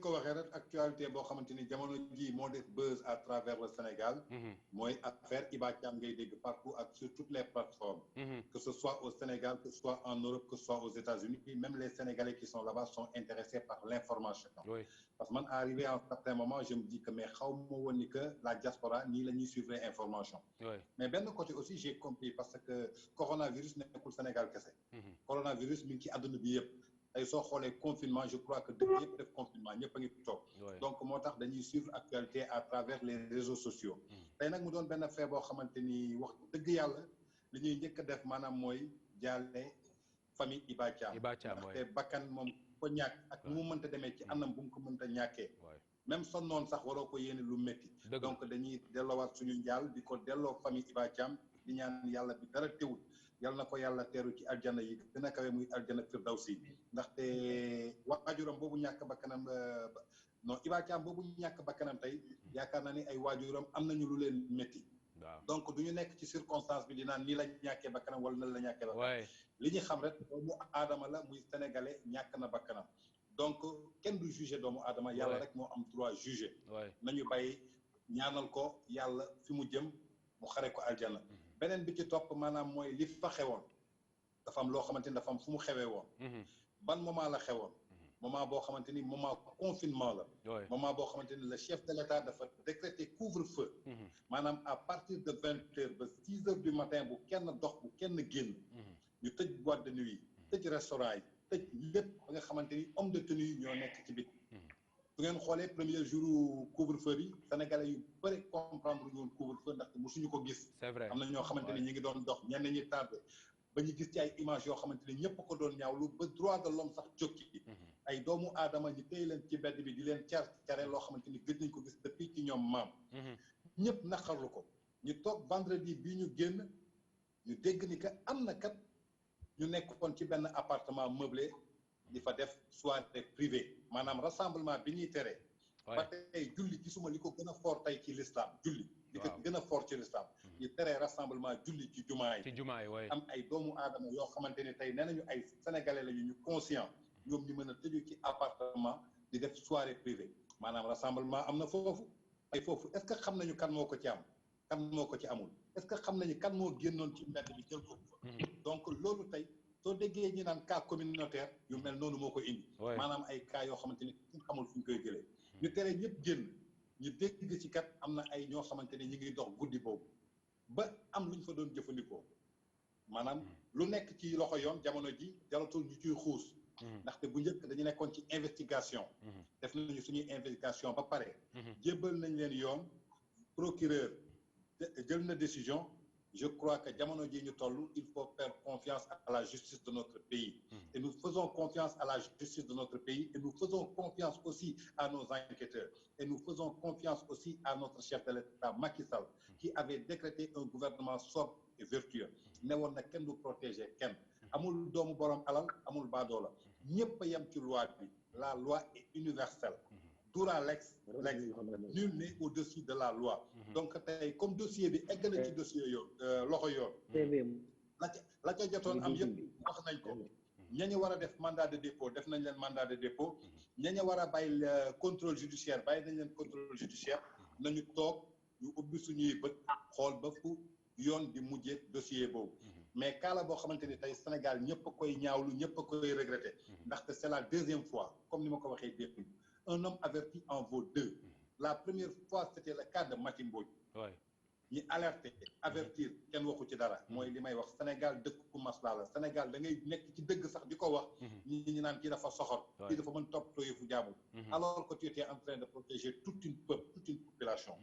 ko waxee rek actualité boo xamante ni jamono ji moo def buzz à travers le Sénégal. mooy affaire Iba Thiam ngay dégg partout ak sur toutes les plateformes. que ce soit au Sénégal que ce soit en Europe que ce soit aux États-Unis même les Sénégalais qui sont là-bas sont intéressés par l'information. Oui. parce que man arrivé à un certain moment je me dis que mais xaw ma woon ni que la diaspora nii la ñuy suivre information. Oui. mais benn côté aussi j'ai compris parce que coronavirus nekkul Sénégal kese. coronavirus mi ngi ci àdduna bi yëpp. tey soo xoolee confinement je crois que dëkk yëpp def confinement ñëpp a ngi toog. donc moo tax dañuy suivre actualité à travers les réseaux sociaux. tey nag mu doon benn affaire boo xamante ni wax dëgg yàlla li ñuy njëkk a def maanaam mooy jaale famille Iba Thiam. Iba Thiam ndaxte bakkan moom ko ñàkk ak nu mu mënta demee ci anam bu mu ko mënta ñàkkee. même sonnoon sax waroo ko yéene lu métti. donc dañuy delloowaat suñu njaal di ko delloo famille Iba Thiam di ñaan yàlla bi dara teewul yàlla na ko yàlla teeru ci aljana yi gën a kawe muy aljana firdawsi ndaxte waajuram boobu ñàkk bakkanam non Iba Thiam boobu ñàkk bakkanam tey yaakaar naa ni ay waajuram am nañu lu leen métti. donc du ñu nekk ci circonstance bi di naan nii la ñàkkee bakkanam wala nan la ñàkkee bakkanam. li ñu xam rek doomu aadama la muy sénégalais ñàkk na bakkanam. donc kenn du juger doomu aadama yàlla rek moo am droit juger. nañu bàyyi ñaanal ko yàlla fi mu jëm mu xare ko aljana. beneen bi ci topp maanaam mooy li fa xewoon dafa am loo xamante ni dafa am fu mu xewee woon. ban moment la xewoon. moment boo xamante ni moment confinement la. moment boo xamante ni le chef de l'État dafa décréter couvre-feu. maanaam à partir de 20h ba 6h du matin bu kenn dox bu kenn génn. ñu tëj boîte de nuit tëj restaurant yi tëj lépp ba nga xamante ni homme de tenue yi ñoo nekk ci biti. su ngeen xoolee premier jour couvre-feu bi sénégalais yu bëri comprendre ñu woon couvre-feu ndaxte mosuñu ko gis. c'est vrai am na ñoo xamante ni ñu ngi doon dox ñenn ñi tardé ba ñu gis ci ay images yoo xamante ni ñëpp ko doon ñaawlu ba droit de l'homme sax jóg ci. ay doomu aadama ñu téye leen ci mbedd bi di leen care loo xamante ni gëj nañ ko gis depuis ci ñoom maam. ñëpp naqarlu ko ñu toog vendredi bii ñu génn ñu dégg ni que am na kat ñu nekkoon ci benn appartement meublé. di fa def soirée privée maanaam rassemblement bi ñuy tere. ba tey julli gisuma li ko gën a fort tey ci l'islam julli. li ko gën a fort ci l'islam. ñu tere rassemblement julli ci jumaa yi. ci jumaa yi am ay doomu aadama yoo xamante ni tey nee nañu ay sénégalais lañu ñu conscient ñoom ñu mën a tëju ci appartement di def soirée privée maanaam rassemblement am na foofu. ay foofu est-ce que xam nañu kan moo ko ci am kan moo ko ci amul est-ce que xam nañu kan moo génnoon ci mbedd bi jël ko fa. donc loolu tey. soo déggee ñi naan cas communautaire yu mel noonu moo ko indi. maanaam ay cas yoo xamante ni ñu xamul fu ñu koy jëlee. ñu tere ñëpp génn ñu dégg ci kat am na ay ñoo xamante ni ñu ngi dox guddi boobu ba am lu ñu fa doon jëfandikoo maanaam lu nekk ci loxo yoon jamono ji jaratul ñu ciy xuus. ndaxte bu njëkk dañu nekkoon ci investigation. def nañu suñuy investigation ba pare. jébbal nañ leen yoon procureur jël na décision. je crois que jamono ji ñu toll il faut faire confiance à la justice de notre pays. Et nous faisons confiance à la justice de notre pays et nous faisons confiance aussi à nos enquêteurs et nous faisons confiance aussi à notre chef de l'État Macky Sall qui avait décrété un gouvernement sobre et vertueux ne woon na kenn du protéger kenn amul doomu borom alal amul baadoola ñëpp a yem ci loi bi la loi est universelle. Dura lex lex nul n'est au-dessus de la loi. donc tey comme dossier bi egg na ci dossier yoon loxo yoon. la ca jotoon am yëpp wax nañ ko. ñañu war a def mandat de dépôt def nañ leen mandat de dépôt. ñañu war a bàyyi contrôle judiciaire bàyyi nañ leen contrôle judiciaire nañu toog ñu ubbi suñuy bët xool ba fu yoon di mujjee dossier boobu. mais kaala boo xamante ni tey Sénégal ñëpp a koy ñaawlu ñëpp a koy regretter. ndaxte c'est la deuxième fois comme ni ma ko waxee démb. Un homme averti en vaut deux. La première fois, c'était le cas de Mati Mbodj. ñi alerté avertir kenn waxu ci dara. mooy li may wax Sénégal dëkk ku maslaa la Sénégal da ngay nekk ci dëgg sax di ko wax. ñi naan kii dafa soxor. kii dafa mën toppatoo yëfu jaamul. alors que tu étais en train de protéger toute une peuple toute une population.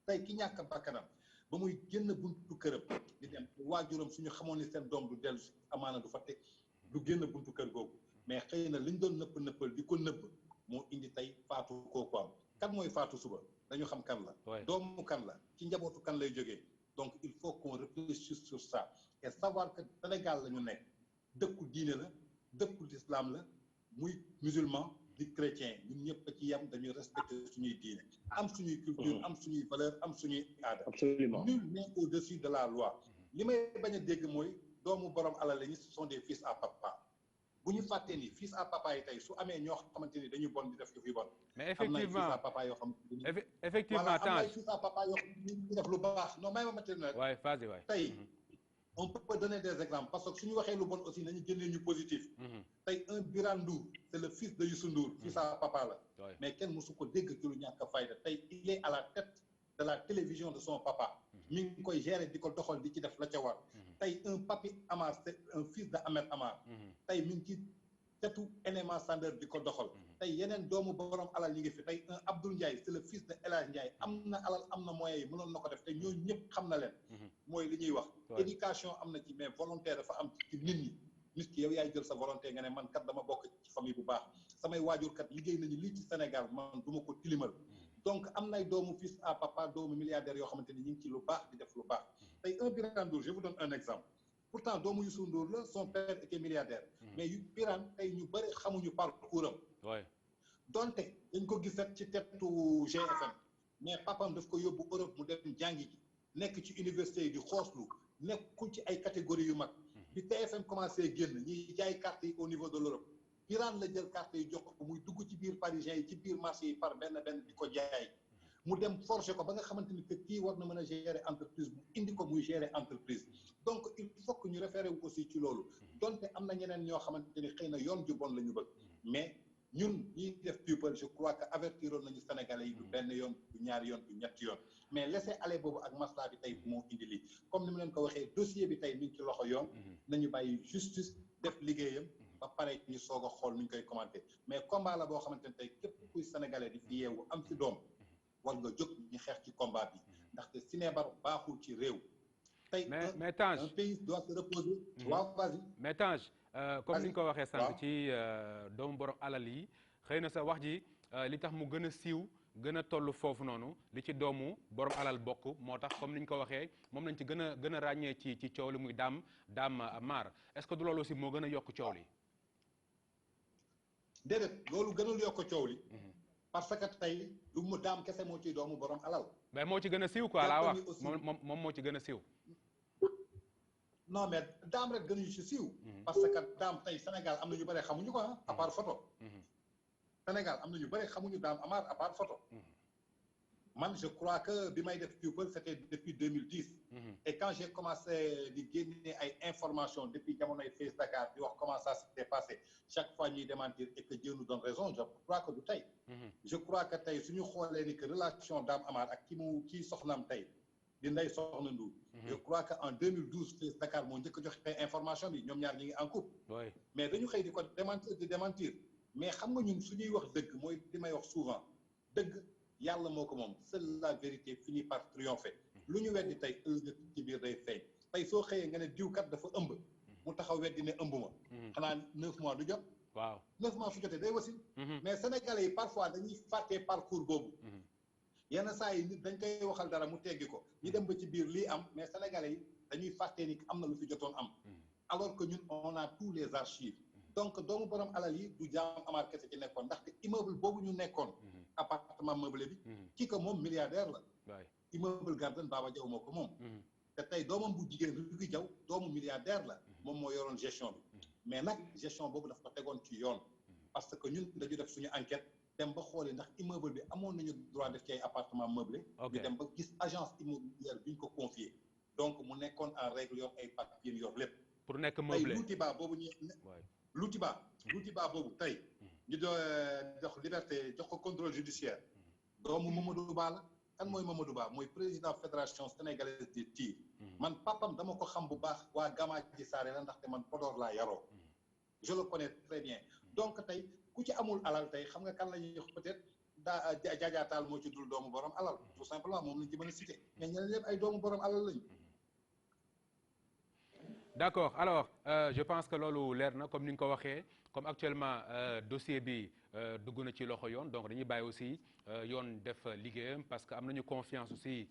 tey ki ñàkk bakkanam ba muy génn buntu këram di dem waajuram suñu xamoon ni seen doom du dellu si amaana du fa teg du génn buntu kër googu mais xëy na liñ doon nëppal di ko nëbb. moo indi tey faatu kooku am kan mooy faatu suba dañu xam kan la. doomu kan la ci njabootu kan lay jógee. donc il faut qu'on réfléchisse sur ça et savoir que Sénégal la ñu nekk dëkku diine la dëkku l'islam la muy musulman di chrétien ñun ñëpp ci yam dañuy respecter suñuy diine am suñuy culture am suñuy valeur am suñuy aada. absolument nul n'est au-dessus de la loi. li may bañ a dégg mooy doomu borom alal lañu ce sont des fils à papa. bu ñu fàttee ni fils à papa yi tey su amee ñoo xamante ni dañu bon di def yu fi bon am na ay fils effectivement à papa yoo xam ne effectivement voilà am na ay Tange fils à papa yoo xam ne ñu def lu baax non may ma matin rek waay phase waay tey on peut donner des exemples parce que suñu waxee lu bon aussi nañu génnee ñu positif tey un Birane Ndour c'est le fils de Youssou Ndour fils à papa la mais kenn mosu ko dégg ci lu ñàkk fayda tey il est à la tête de la télévision de son papa mi ngi koy gérer di ko doxal di ci def la ca war tey un Papi Amar c'est un fils de Ahmed Amar tey mi ngi ci tetu NMA Sandeur di ko doxal tey yeneen doomu borom alal ñi ngi fi tey un Abdoul Ndiaye c'est le fils de El Hadj Ndiaye am na alal am na moyens yi mënoon na ko def te ñooñu ñëpp xam na leen mooy li ñuy wax éducation am na ci mais volonté dafa am ci nit ki yow yaay jël sa volonté nga ne man kat dama bokk ci famille bu baax samay waajur kat liggéey nañu lii ci Sénégal man du ma ko tilimal donc am nay doomu fils à papa doomu milliardaire yoo xamante ni ñu ngi ci lu baax di def lu baax tey un Birane Ndour je vous donne un exemple pourtant doomu Youssou Ndour la son père était milliardaire mais Birane tey ñu bëri xamuñu parcours am donte dañ ko gis rek ci tettu GFM mais papam daf ko yóbbu Europe mu dem jàngi ji nekk ci université yi di xooslu nekkul ci ay catégories yu mag bi TFM commencé génn ñiy jaay carte yi au niveau de l'Europe Birane la jël carte yi jox ko muy dugg ci biir parisien yi ci biir marché yi par benn di ko jaay mu dem forger ko ba nga xamante ni que kii war na mën a gérer entreprise mu indi ko muy gérer entreprise donc il faut que ñu référé wu aussi ci loolu donte am na ñeneen ñoo xamante ni xëy na yoon ju bon la ñu bëgg mais ñun ñiy def people je crois que avertiroon nañu Sénégalais yi du benn yoon du ñaari yoon du ñetti yoon mais laisser aller boobu ak masla bi tey moo indi lii comme ni mu leen ko waxee dossier bi tey mi ngi ci loxo yoon nañu bàyyi justice def liggéeyam ba pare ñu soog a xool nu ñu koy commenter mais combat la boo xamante ne tey képp kuy Sénégalais di fi yeewu am ci doom war nga jóg ñu xeex ci combat bi ndaxte sinébar baaxul ci réew tey mais Tange un pays doit se reposer waaw vas-y mais Tange comme ni nga ko waxee sànq ci doomu borom alal yi xëy na sa wax ji li tax mu gën a siiw gën a toll foofu noonu li ci doomu borom alal bokk moo tax comme ni ñu ko waxee moom lañ ci gën a ràññee ci coow li muy Dame Mar est-ce que du loolu aussi moo gën a yokk coow li déedéet loolu gënul yokk coow li parce que tey du mu Dame kese moo ciy doomu borom alal mais moo ci gën a siiw quoi laa wax moom moo ci gën a siiw non mais Dame rek gënuñu ci siiw parce que Dame tey Sénégal am na ñu bëri xamuñu ko à part photo Sénégal am na ñu bëri xamuñu Dame Amar à part photo man je crois que bi may def people c'était depuis 2010 et quand j'ai commencé di génne ay informations depuis jamonoy Face Dakar di wax comment ça s'était passé chaque fois ñuy démentir et que Dieu nous donne raison je crois que du tey je crois que tey suñu xoolee ni que relation Dame Amar ak kii soxnaam tey di Ndeye Soxna Ndour je crois que en 2012 Face Dakar moo njëkk a joxe information bi ñoom ñaar ñi ngi en couple mais dañu xëy di ko démentir mais xam nga ñun suñuy wax dëgg mooy li may wax souvent dëgg yàlla moo ko moom seule la vérité finit par triompher lu ñu weddi tey ëllëg ci biir day feeñ tey soo xëyee nga ne diwkat dafa ëmb mu taxaw weddi ne ëmb ma xanaa 9 mois du jot waaw 9 mois su jotee day wasin mais sénégalais yi parfois dañuy fàttee parcours boobu yenn saa yi nit dañ koy waxal dara mu teggi ko ñu dem ba ci biir lii am mais sénégalais yi dañuy fàttee ni am na lu fi jotoon am alors que ñun on a tous les archives donc doomu borom alal yi du Dame Amar kese ci nekkoon ndaxte immeuble boobu ñu nekkoon appartement meublé bi kii ko moom milliardaire la immeuble Garden Baba Diaw moo ko moom te tey doomam bu jigéen Rugi Diaw doomu milliardaire la moom moo yoroon gestion bi mais nag gestion boobu daf ko tegoon ci yoon parce que ñun dañu def suñu enquête dem ba xooli ndax immeuble bi amoon nañu droit def ci ay appartement meublé ñu dem ba gis agence immobilière bi ñu ko confié donc mu nekkoon en règle yor ay papiers yor lépp pour nekk meublé tey Loutiba boobu ñu Loutiba boobu tey ñu jox liberté jox ko contrôle judiciaire doomu Mamadou Ba la kan mooy Mamadou Ba mooy président fédération sénégalaise des tirs man papam dama ko xam bu baax waa Gama ji Saare la ndaxte man Podor laa yaroo je le connais très bien donc tey ku ci amul alal tey xam nga kan la ñuy jox peut-être jaajaataal moo ci dul doomu borom alal tout simplement moom lañ ci mën a cité mais ñeneen ñëpp ay doomu borom alal lañu. D'accord alors je pense que loolu leer na comme ni nga ko waxee comme actuellement dossier bi dugg na ci loxo yoon donc dañuy bàyyi aussi yoon def liggéeyam parce que am nañu confiance aussi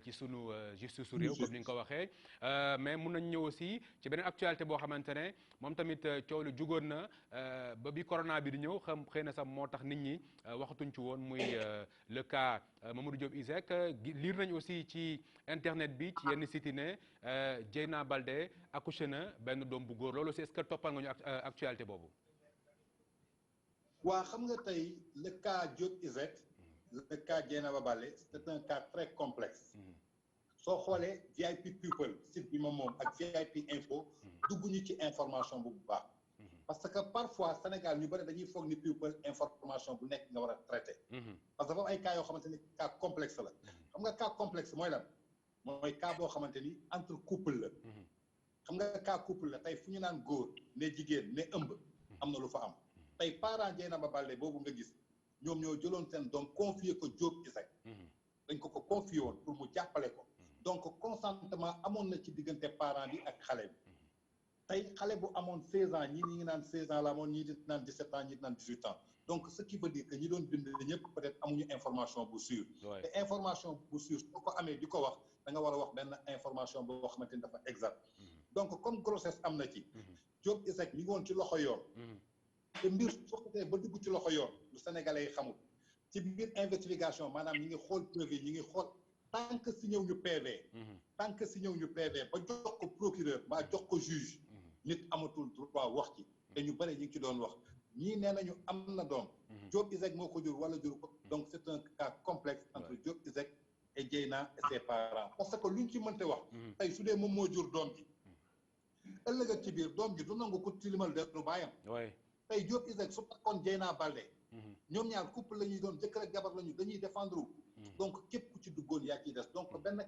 ci sunu justice su réew comme ni nga ko waxee mais mun nañ ñëw aussi ci beneen actualité boo xamante ne moom tamit coow lu jugoon na ba bi corona bi di ñëw xam xëy na sax moo tax nit ñi waxatuñ ci woon muy le cas Mamadou Diop ISEG lire nañ aussi ci internet bi ci yenn site yi ne Dieyna Baldé accouché na benn doom bu góor loolu aussi est-ce que toppal nga ñu actualité boobu. waa xam nga tey le cas Diop Iseg le cas Dieynaba Baldé c'est un cas très complexe soo xoolee VIP People site bi moom ak VIP Info dugguñu ci information bu baax parce que parfois Sénégal ñu bëri dañuy foog ni People information bu nekk nga war a traité parce que dafa am ay cas yoo xamante ni cas complexe la xam nga cas complexe mooy lan mooy cas boo xamante ni entre couple la xam nga cas couple la tey fu ñu naan góor ne jigéen ne ëmb am na lu fa am tey parent Dieynaba Baldé boobu nga gis ñoom ñoo jëloon seen doom confier ko Diop Iseg dañ ko confier woon pour mu jàppale ko donc consentement amoon na ci diggante parent bi ak xale bi tey xale bu amoon 16 ans ñi ngi naan 16 ans la amoon ñii di naan 17 ans ñii di naan 18 ans donc ce qui veut dire que ñi doon bind ñëpp peut-être amuñu information bu sûre te information bu sûre soo ko amee di ko wax da nga war a wax benn information boo xamante ni dafa exact donc comme grossesse am na ci Diop Iseg ñi ngi woon ci loxo yoon te mbir soo xasee ba dugg ci loxo yoon lu sénégalais yi xamul ci biir investigation maanaam ñi ngi xool preuve yi ñi ngi xool tant que si ñëw ñu PV tant que si ñëw ñu PV ba jox ko procureur ba jox ko juge nit amatul droit wax ci te ñu bëri ñi ngi ci doon wax ñii nee nañu am na doom Diop Iseg moo ko jur wala jur ko donc c'est un cas complexe entre Diop Iseg et Dieyna et ses parents parce que luñ ci mënte wax tey su dee moom moo jur doom ji ëllëg ak ci biir doom ji du nangu ko tilimal deru baayam tey Diop Iseg su takkoon Dieynaba Baldé ñoom ñaar couple la ñuy doon jëkkër ak jabar lañu dañuy défendre donc képp ku ci duggoon yaa ciy des donc benn